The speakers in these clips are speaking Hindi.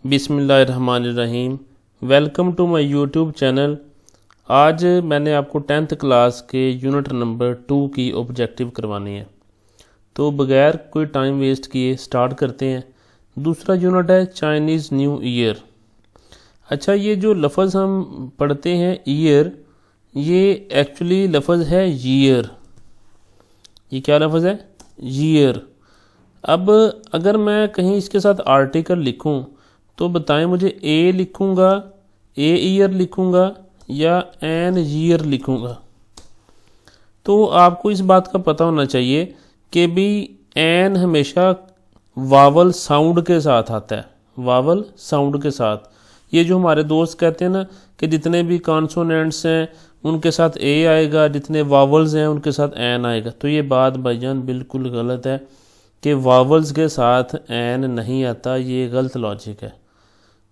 बिस्मिल्लाहिर्रहमानिर्रहीम। Welcome to my YouTube channel. आज मैंने आपको 10th क्लास के यूनिट नंबर 2 की ऑब्जेक्टिव करवानी है, तो बगैर कोई टाइम वेस्ट किए स्टार्ट करते हैं। दूसरा यूनिट है चाइनीज़ न्यू ईयर। अच्छा, ये जो लफ्ज़ हम पढ़ते हैं ईयर, ये एक्चुअली लफ्ज़ है ईयर। ये क्या लफ्ज़ है? ईयर। अब अगर मैं कहीं इसके साथ आर्टिकल लिखूं तो बताएं मुझे, ए लिखूंगा, ए ईयर लिखूंगा या एन ईयर लिखूंगा। तो आपको इस बात का पता होना चाहिए कि भी एन हमेशा वावल साउंड के साथ आता है, वावल साउंड के साथ। ये जो हमारे दोस्त कहते हैं ना कि जितने भी कॉन्सोनेंट्स हैं उनके साथ ए आएगा, जितने वावल्स हैं उनके साथ एन आएगा, तो ये बात भाईजान बिल्कुल गलत है कि वावल्स के साथ एन नहीं आता। ये गलत लॉजिक है,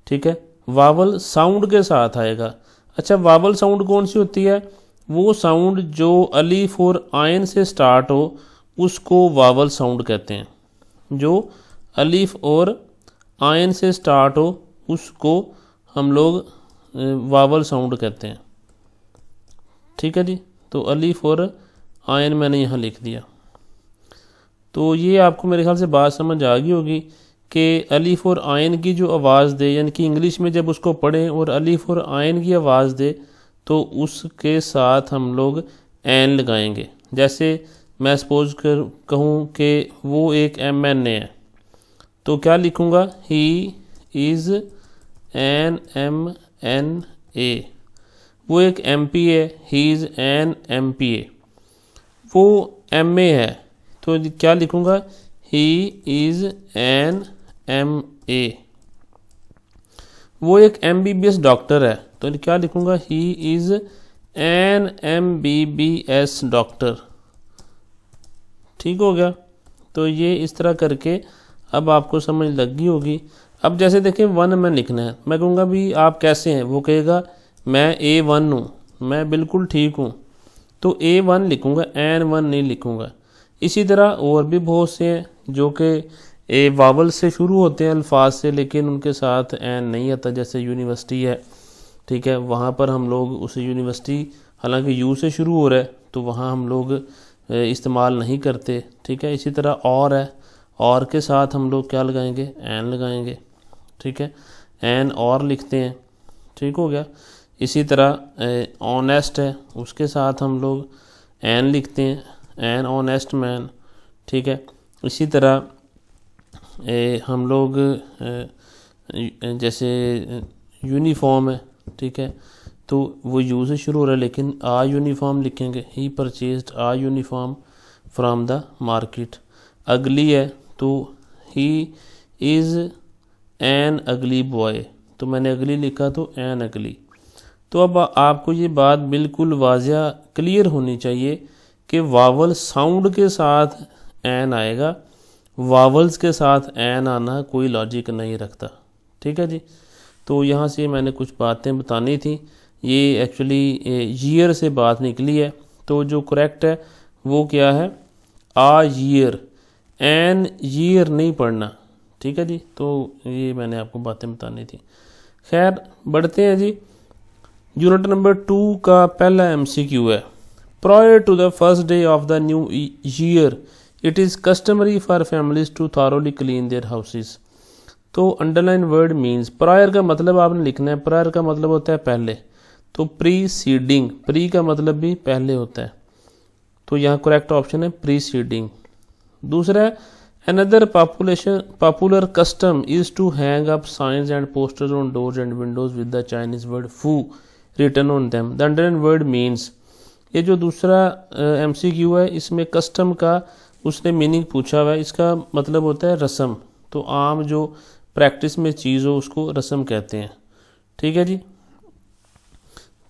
ठीक है। वावल साउंड के साथ आएगा। अच्छा, वावल साउंड कौन सी होती है? वो साउंड जो अलीफ और आयन से स्टार्ट हो उसको वावल साउंड कहते हैं। जो अलीफ और आयन से स्टार्ट हो उसको हम लोग वावल साउंड कहते हैं, ठीक है जी। तो अलीफ और आयन मैंने यहाँ लिख दिया। तो ये आपको मेरे ख्याल से बात समझ आ गई होगी कि अलीफ और आयन की जो आवाज़ दे, यानी कि इंग्लिश में जब उसको पढ़ें और अलीफ और आयन की आवाज़ दे तो उसके साथ हम लोग एन लगाएंगे। जैसे मैं सपोज कहूँ कि वो एक MNA है, तो क्या लिखूँगा? ही इज़ एन MNA। वो एक MP है, ही इज़ एन MPA। वो MA है, तो क्या लिखूँगा? ही इज़ एन MA। वो एक MBBS डॉक्टर है, तो क्या लिखूँगा? ही इज़ एन MBBS डॉक्टर। ठीक हो गया। तो ये इस तरह करके अब आपको समझ लग गई होगी। अब जैसे देखें 1 में लिखना है, मैं कहूँगा भी आप कैसे हैं? वो कहेगा मैं A1 हूँ, मैं बिल्कुल ठीक हूँ, तो A1 लिखूँगा, N1 नहीं लिखूँगा। इसी तरह और भी बहुत से हैं जो कि वावल से शुरू होते हैं अल्फाज से, लेकिन उनके साथ एन नहीं आता। जैसे यूनिवर्सिटी है, ठीक है, वहाँ पर हम लोग उस यूनिवर्सिटी, हालांकि यू से शुरू हो रहा है तो वहाँ हम लोग इस्तेमाल नहीं करते, ठीक है। इसी तरह और है, और के साथ हम लोग क्या लगाएंगे? एन लगाएंगे, ठीक है, एन और लिखते हैं, ठीक हो गया। इसी तरह ऑनेस्ट है, उसके साथ हम लोग एन लिखते हैं, एन ऑनेस्ट मैन, ठीक है। इसी तरह हम लोग जैसे यूनिफॉर्म है, ठीक है, तो वो यू से शुरू हो रहा है लेकिन आ यूनिफॉर्म लिखेंगे। He purchased a uniform from the market. Ugly है तो he is an ugly boy, तो मैंने अगली लिखा तो एन अगली। तो अब आपको ये बात बिल्कुल वाज़िया क्लियर होनी चाहिए कि वावल साउंड के साथ एन आएगा, वावल्स के साथ एन आना कोई लॉजिक नहीं रखता, ठीक है जी। तो यहाँ से मैंने कुछ बातें बतानी थी। ये एक्चुअली ईयर से बात निकली है, तो जो करेक्ट है वो क्या है? आ ईयर, एन ईयर नहीं पढ़ना, ठीक है जी। तो ये मैंने आपको बातें बतानी थी। खैर बढ़ते हैं जी। यूनिट नंबर 2 का पहला MCQ है। Prior to the first day of the new year, it is customary for families to thoroughly clean their houses. तो अंडरलाइन वर्ड मीन्स, प्रायर का मतलब आपने लिखना है। प्रायर का मतलब होता है पहले, तो प्रीसीडिंग, प्री का मतलब भी पहले होता है, तो यहाँ करेक्ट ऑप्शन है प्रीसीडिंग। दूसरा है another popular custom is to hang up signs and posters on doors and windows with the Chinese word fu written on them. The underline word means, ये जो दूसरा MCQ है इसमें कस्टम का उसने मीनिंग पूछा हुआ है। इसका मतलब होता है रस्म, तो आम जो प्रैक्टिस में चीज़ हो उसको रस्म कहते हैं, ठीक है जी।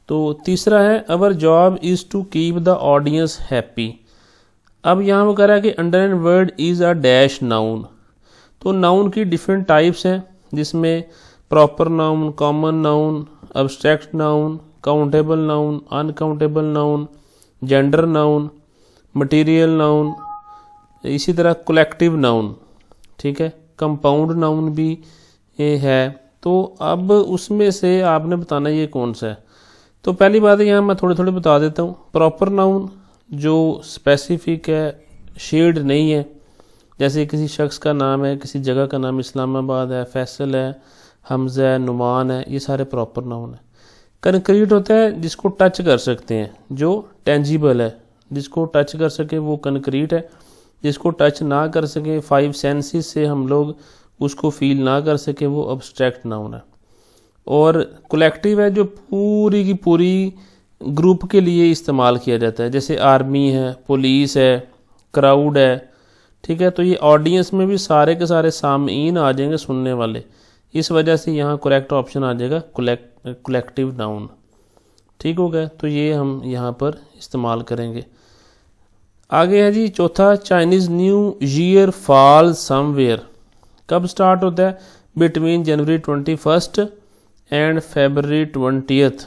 तो तीसरा है our job is to keep the audience happy. अब यहाँ वो कह रहा है कि underline word is a dash noun. तो नाउन की डिफरेंट टाइप्स हैं, जिसमें proper noun, common noun, abstract noun, countable noun, uncountable noun, gender noun, material noun, इसी तरह कलेक्टिव नाउन, ठीक है। कंपाउंड नाउन भी है, तो अब उसमें से आपने बताना ये कौन सा है। तो पहली बात है, यहाँ मैं थोड़े थोड़े बता देता हूँ। प्रॉपर नाउन जो स्पेसिफिक है, शेड नहीं है, जैसे किसी शख्स का नाम है, किसी जगह का नाम इस्लामाबाद है, फैसल है, हमज़ा है, नुमान है, ये सारे प्रॉपर नाउन है। कंक्रीट होता है जिसको टच कर सकते हैं, जो टेंजिबल है, जिसको टच कर सके वो कंक्रीट है। जिसको टच ना कर सके, 5 सेंसेस से हम लोग उसको फील ना कर सके, वो अब्स्ट्रैक्ट नाउन है। और कलेक्टिव है जो पूरी की पूरी ग्रुप के लिए इस्तेमाल किया जाता है, जैसे आर्मी है, पुलिस है, क्राउड है, ठीक है। तो ये ऑडियंस में भी सारे के सारे सामीन आ जाएंगे, सुनने वाले। इस वजह से यहाँ करेक्ट ऑप्शन आ जाएगा कलेक्टिव नाउन। ठीक हो गया, तो ये हम यहाँ पर इस्तेमाल करेंगे। आगे है जी चौथा, Chinese new year fall somewhere. कब स्टार्ट होता है? बिटवीन जनवरी 21 एंड फरवरी 20।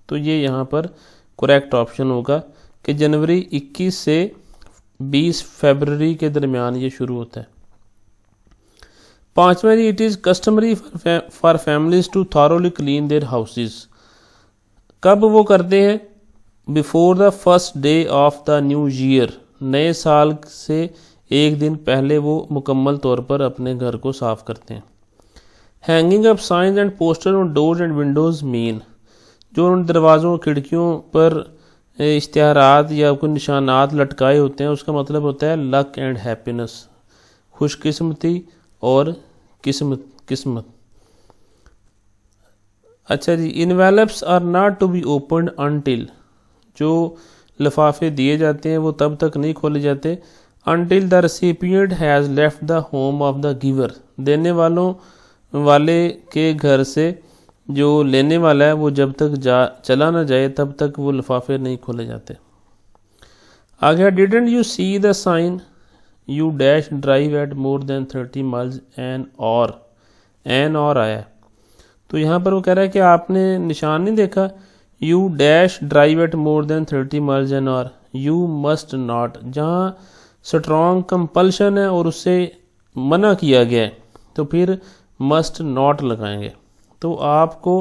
तो ये यहाँ पर करेक्ट ऑप्शन होगा कि जनवरी 21 से 20 फरवरी के दरमियान ये शुरू होता है। पांचवा जी, it is customary for families to thoroughly clean their houses. कब वो करते हैं? Before the first day of the new year. नए साल से एक दिन पहले वो मुकम्मल तौर पर अपने घर को साफ करते हैं। Hanging up signs and poster on doors and Windows mean, जो उन दरवाज़ों खिड़कियों पर इश्तिहारात या कोई निशानात लटकाए होते हैं, उसका मतलब होता है लक एंड हैप्पीनेस, खुशकिस्मती और किस्मत। अच्छा जी, envelopes are not to be open until. जो लिफाफे दिए जाते हैं वो तब तक नहीं खोले जाते until the recipient has left the home of the giver. देने वाले के घर से जो लेने वाला है वो जब तक चला ना जाए तब तक वो लिफाफे नहीं खोले जाते। आगे, didn't you see the sign you dash drive at more than 30 miles an और आया है। तो यहाँ पर वो कह रहा है कि आपने निशान नहीं देखा, you dash drive at more than 30 miles an our, you must not. जहाँ स्ट्रॉन्ग कंपल्शन है और उससे मना किया गया है तो फिर मस्ट नॉट लगाएंगे। तो आपको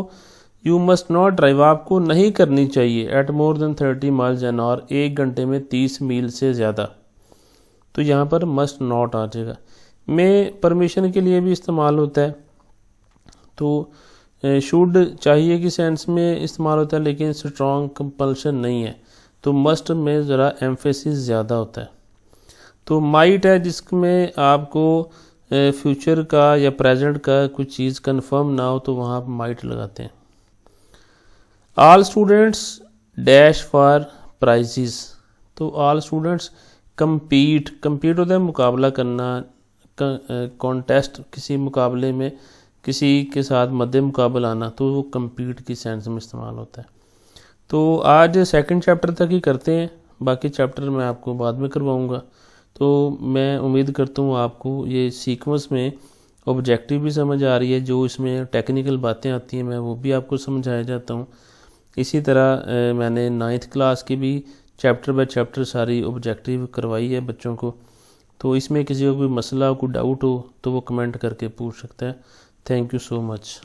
यू मस्ट नॉट ड्राइव, आपको नहीं करनी चाहिए at more than 30 miles an hour, 1 घंटे में 30 मील से ज़्यादा। तो यहाँ पर मस्ट नॉट आ जाएगा। में परमिशन के लिए भी इस्तेमाल होता है, तो शुड चाहिए कि सेंस में इस्तेमाल होता है, लेकिन स्ट्रॉन्ग कंपल्शन नहीं है। तो मस्ट में ज़रा एम्फेसिस ज़्यादा होता है। तो माइट है जिसमें आपको फ्यूचर का या प्रेजेंट का कुछ चीज़ कंफर्म ना हो तो वहाँ आप माइट लगाते हैं। All students dash for prizes. तो ऑल स्टूडेंट्स compete होता है मुकाबला करना, कॉन्टेस्ट, किसी मुकाबले में किसी के साथ मध्य मुकाबला आना, तो वो compete की सेंस में इस्तेमाल होता है। तो आज सेकंड चैप्टर तक ही करते हैं, बाकी चैप्टर मैं आपको बाद में करवाऊँगा। तो मैं उम्मीद करता हूँ आपको ये सीक्वेंस में ऑब्जेक्टिव भी समझ आ रही है, जो इसमें टेक्निकल बातें आती हैं मैं वो भी आपको समझाया जाता हूँ। इसी तरह मैंने 9th क्लास की भी चैप्टर बाय चैप्टर सारी ऑब्जेक्टिव करवाई है बच्चों को। तो इसमें किसी को कोई मसला, कोई डाउट हो तो वो कमेंट करके पूछ सकता है। Thank you so much.